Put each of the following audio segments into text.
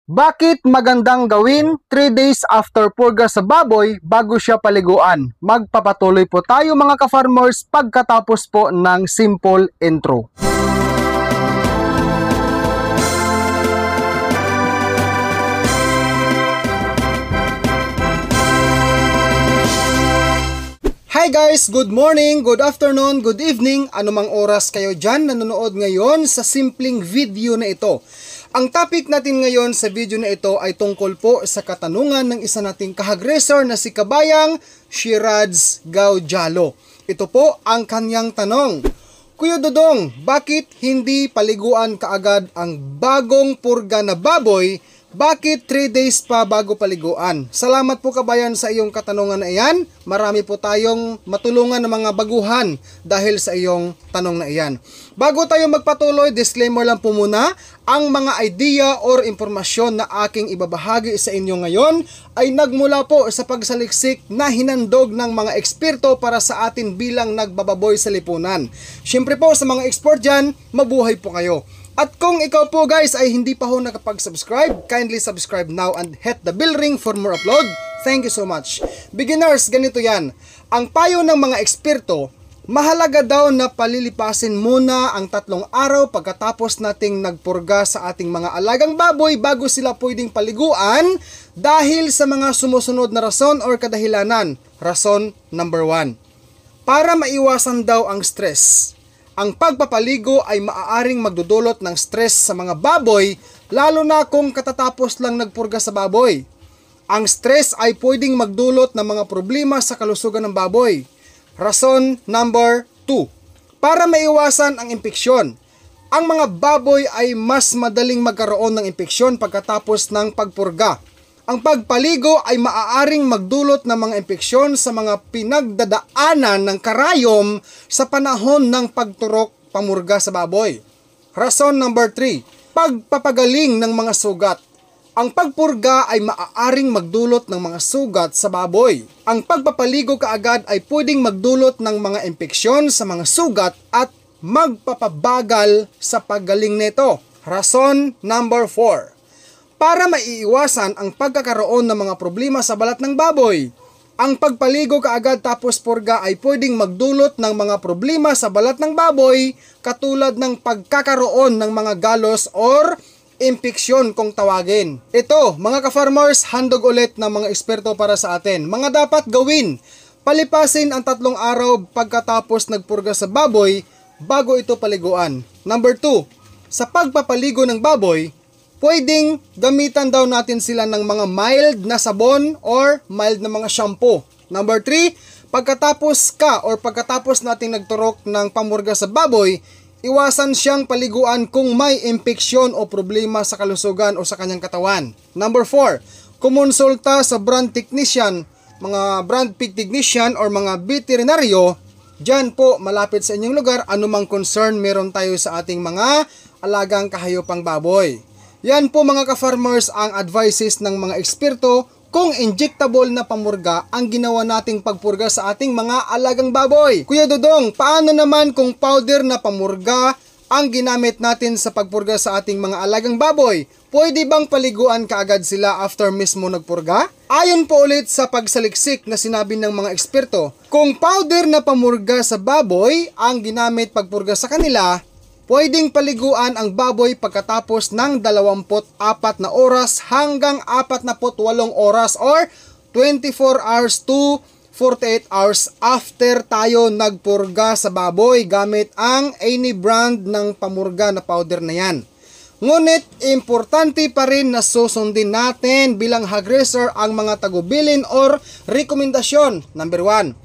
Bakit magandang gawin 3 days after purga sa baboy bago siya paliguan? Magpapatuloy po tayo mga ka-farmers pagkatapos po ng simple intro. Hi guys! Good morning, good afternoon, good evening, anumang oras kayo dyan nanonood ngayon sa simpleng video na ito. Ang topic natin ngayon sa video na ito ay tungkol po sa katanungan ng isa nating kahagreser na si Kabayang Shirads Gaujalo. Ito po ang kanyang tanong. Kuya Dodong, bakit hindi paliguan kaagad ang bagong purga na baboy? Bakit 3 days pa bago paliguan? Salamat po kabayan sa iyong katanungan na iyan. Marami po tayong matulungan ng mga baguhan dahil sa iyong tanong na iyan. Bago tayo magpatuloy, disclaimer lang po muna. Ang mga idea or impormasyon na aking ibabahagi sa inyo ngayon ay nagmula po sa pagsaliksik na hinandog ng mga eksperto para sa atin bilang nagbababoy sa lipunan. Siyempre po sa mga expert dyan, mabuhay po kayo. At kung ikaw po guys ay hindi pa ho nakapag-subscribe, kindly subscribe now and hit the bell ring for more upload. Thank you so much. Beginners, ganito yan. Ang payo ng mga eksperto, mahalaga daw na palilipasin muna ang 3 araw pagkatapos nating nagpurga sa ating mga alagang baboy bago sila pwedeng paliguan dahil sa mga sumusunod na rason or kadahilanan. Rason number 1. Para maiwasan daw ang stress. Ang pagpapaligo ay maaaring magdudulot ng stress sa mga baboy, lalo na kung katatapos lang nagpurga sa baboy. Ang stress ay pwedeng magdulot ng mga problema sa kalusugan ng baboy. Rason number 2. Para maiwasan ang impeksyon. Ang mga baboy ay mas madaling magkaroon ng impeksyon pagkatapos ng pagpurga. Ang pagpaligo ay maaaring magdulot ng mga impeksyon sa mga pinagdadaanan ng karayom sa panahon ng pagturok pamurga sa baboy. Rason number 3. Pagpapagaling ng mga sugat. Ang pagpurga ay maaaring magdulot ng mga sugat sa baboy. Ang pagpapaligo kaagad ay pwedeng magdulot ng mga impeksyon sa mga sugat at magpapabagal sa paggaling nito. Rason number 4. Para maiiwasan ang pagkakaroon ng mga problema sa balat ng baboy. Ang pagpaligo kaagad tapos purga ay pwedeng magdulot ng mga problema sa balat ng baboy katulad ng pagkakaroon ng mga galos or impeksyon kung tawagin. Ito, mga ka-farmers, handog ulit ng mga eksperto para sa atin. Mga dapat gawin, palipasin ang 3 araw pagkatapos nagpurga sa baboy bago ito paliguan. Number 2, sa pagpapaligo ng baboy, pwedeng gamitan daw natin sila ng mga mild na sabon or mild na mga shampoo. Number 3, pagkatapos natin nagturok ng pamurga sa baboy, iwasan siyang paliguan kung may impeksyon o problema sa kalusugan o sa kanyang katawan. Number 4, kumonsulta sa brand technician, mga brand pig technician or mga veterinaryo. Diyan po malapit sa inyong lugar, anumang concern meron tayo sa ating mga alagang kahayopang baboy. Yan po mga ka-farmers ang advices ng mga eksperto kung injectable na pamurga ang ginawa nating pagpurga sa ating mga alagang baboy. Kuya Dodong, paano naman kung powder na pamurga ang ginamit natin sa pagpurga sa ating mga alagang baboy? Pwede bang paliguan kaagad sila after mismo nagpurga? Ayon po ulit sa pagsaliksik na sinabi ng mga eksperto, kung powder na pamurga sa baboy ang ginamit pagpurga sa kanila, pwedeng paliguan ang baboy pagkatapos ng 24 na oras hanggang 48 oras or 24 hours to 48 hours after tayo nagpurga sa baboy gamit ang any brand ng pamurga na powder na yan. Ngunit, importante pa rin na susundin natin bilang hagreser ang mga tagubilin or rekomendasyon. Number 1,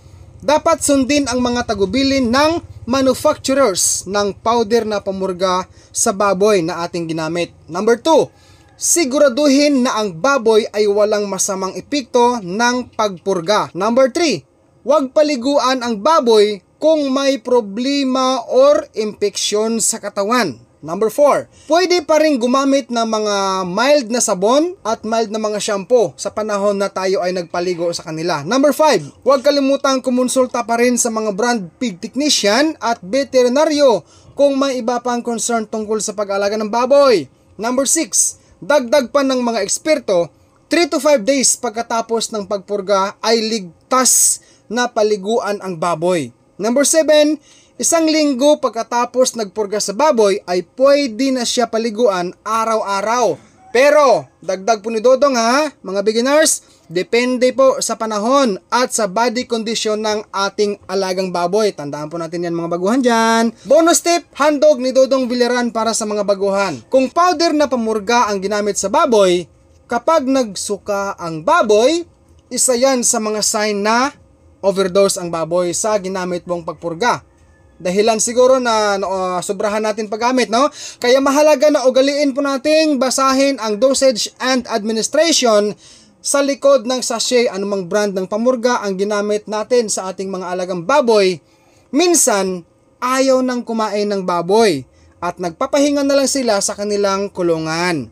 dapat sundin ang mga tagubilin ng manufacturers ng powder na pamurga sa baboy na ating ginamit. Number 2, siguraduhin na ang baboy ay walang masamang epekto ng pagpurga. Number 3, huwag paliguan ang baboy kung may problema or impeksyon sa katawan. Number 4, pwede pa rin gumamit ng mga mild na sabon at mild na mga shampoo sa panahon na tayo ay nagpaligo sa kanila. Number 5, huwag kalimutang kumonsulta pa rin sa mga brand pig technician at veterinaryo kung may iba pang concern tungkol sa pag-alaga ng baboy. Number 6, Dagdag pa ng mga eksperto, 3 to 5 days pagkatapos ng pagpurga ay ligtas na paliguan ang baboy. Number 7, isang linggo pagkatapos nagpurga sa baboy ay pwede na siya paliguan araw-araw. Pero, dagdag po ni Dodong ha, mga beginners, depende po sa panahon at sa body condition ng ating alagang baboy. Tandaan po natin yan mga baguhan dyan. Bonus tip, handog ni Dodong Villaran para sa mga baguhan. Kung powder na pamurga ang ginamit sa baboy, kapag nagsuka ang baboy, isa yan sa mga sign na overdose ang baboy sa ginamit mong pagpurga. Dahilan siguro na sobrahan natin paggamit, no? Kaya mahalaga na ugaliin po nating basahin ang dosage and administration sa likod ng sachet, anumang brand ng pamurga ang ginamit natin sa ating mga alagang baboy. Minsan, ayaw nang kumain ng baboy at nagpapahinga na lang sila sa kanilang kulungan.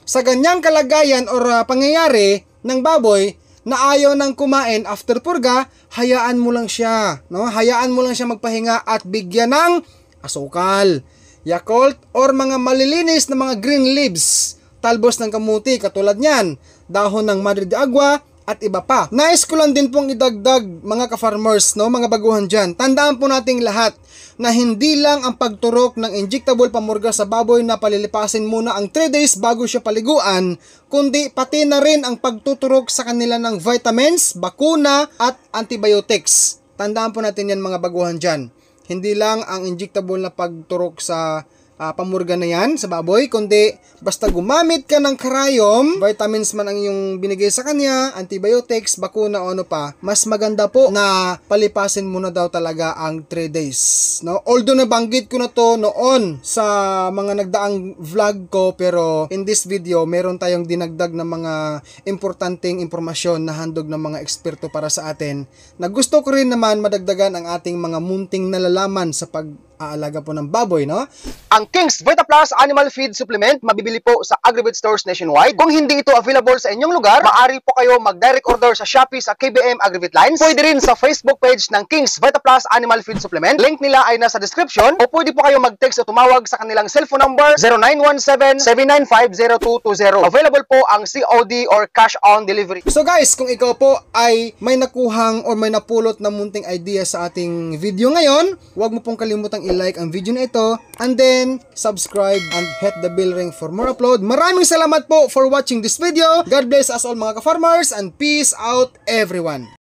Sa ganyang kalagayan or pangyayari ng baboy na ayaw nang kumain after purga, hayaan mo lang siya, no? Hayaan mo lang siya magpahinga at bigyan ng asukal, Yakult, or mga malilinis na mga green leaves, talbos ng kamuti katulad niyan, dahon ng Madre de Agua at iba pa. Nais ko lang din pong idagdag mga ka-farmers, no, mga baguhan dyan. Tandaan po nating lahat na hindi lang ang pagturok ng injectable pamurga sa baboy na palilipasin muna ang 3 days bago siya paliguan, kundi pati na rin ang pagtuturok sa kanila ng vitamins, bakuna at antibiotics. Tandaan po natin yan mga baguhan dyan. Hindi lang ang injectable na pagturok sa pamurga na yan sa baboy, kundi basta gumamit ka ng karayom, vitamins man ang yung binigay sa kanya, antibiotics, bakuna o ano pa, mas maganda po na palipasin muna daw talaga ang 3 days. No? Although nabanggit ko na to noon sa mga nagdaang vlog ko, pero in this video, meron tayong dinagdag na mga importanteng impormasyon na handog ng mga eksperto para sa atin, na gusto ko rin naman madagdagan ang ating mga munting nalalaman sa pag-aalaga po ng baboy, no? Ang King's Vita Plus Animal Feed Supplement mabibili po sa Agribit stores nationwide. Kung hindi ito available sa inyong lugar, maaari po kayo mag-direct order sa Shopee sa KBM Agribit Lines. Pwede rin sa Facebook page ng King's Vita Plus Animal Feed Supplement. Link nila ay nasa description, o pwede po kayo mag-text o tumawag sa kanilang cellphone number 0917-795-0220. Available po ang COD or cash on delivery. So guys, kung ikaw po ay may nakuhang o may napulot na munting idea sa ating video ngayon, huwag mo pong kalimutang i-like ang video na ito, and then subscribe and hit the bell ring for more upload. Maraming salamat po for watching this video. God bless us all mga ka-farmers, and peace out everyone.